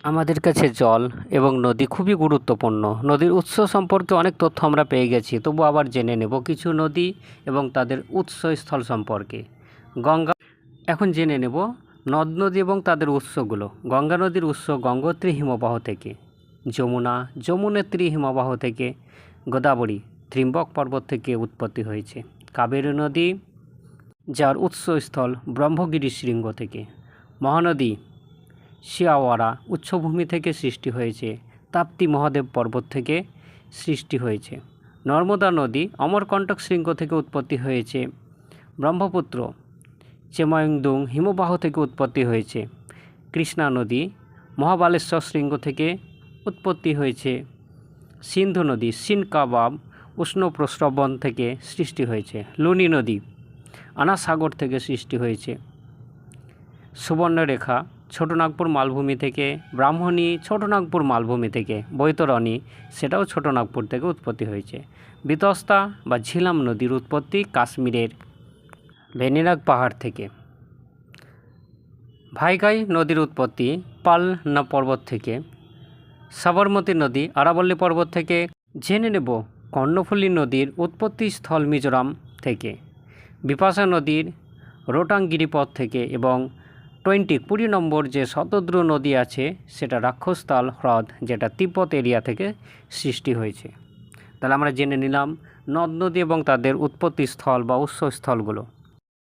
আমাদের কাছে জল এবং নদী খুবই গুরুত্বপূর্ণ। নদীর উৎস সম্পর্কে অনেক তথ্য আমরা পেয়ে গেছি, তবু আবার জেনে নেব কিছু নদী এবং তাদের উৎসস্থল সম্পর্কে। গঙ্গা, এখন জেনে নেব নদ নদী এবং তাদের উৎসগুলো। গঙ্গা নদীর উৎস গঙ্গোত্রী হিমবাহ থেকে, যমুনা যমুনেত্রী হিমবাহ থেকে, গোদাবরী ত্রিম্বক পর্বত থেকে উৎপত্তি হয়েছে। কাবেরী নদী, যার উৎসস্থল ব্রহ্মগিরি শৃঙ্গ থেকে। মহানদী শিয়াওয়ারা উচ্চভূমি থেকে সৃষ্টি হয়েছে, তাপ্তি মহাদেব পর্বত থেকে সৃষ্টি হয়েছে। নর্মদা নদী অমরকণ্টক শৃঙ্গ থেকে উৎপত্তি হয়েছে। ব্রহ্মপুত্র চেময়ংদুং হিমবাহ থেকে উৎপত্তি হয়েছে। কৃষ্ণা নদী মহাবালেশ্বর শৃঙ্গ থেকে উৎপত্তি হয়েছে। সিন্ধু নদী সিনকাবাব উষ্ণ প্রস্রবণ থেকে সৃষ্টি হয়েছে। লুনি নদী আনাসাগর থেকে সৃষ্টি হয়েছে। সুবর্ণরেখা ছোটনাগপুর মালভূমি থেকে, ব্রাহ্মণী ছোটনাগপুর মালভূমি থেকে, বৈতরণী সেটাও ছোটনাগপুর থেকে উৎপত্তি হয়েছে। বিতস্তা বা ঝিলাম নদীর উৎপত্তি কাশ্মীরের ভেনিনাগ পাহাড় থেকে। ভাইগাই নদীর উৎপত্তি পালনা পর্বত থেকে। সাবরমতী নদী আরাবল্লী পর্বত থেকে। জেনে নেব কর্ণফুলী নদীর উৎপত্তি স্থল মিজোরাম থেকে। বিপাশা নদীর রোটাং গিরিপথ থেকে এবং 20 নম্বর যে শতদ্রু নদী আছে সেটা রাক্ষসতাল হ্রদ, যেটা তিব্বত এরিয়া থেকে সৃষ্টি হয়েছে। তাহলে আমরা জেনে নিলাম নদ নদী এবং তাদের উৎপত্তি স্থল বা উৎসস্থলগুলো।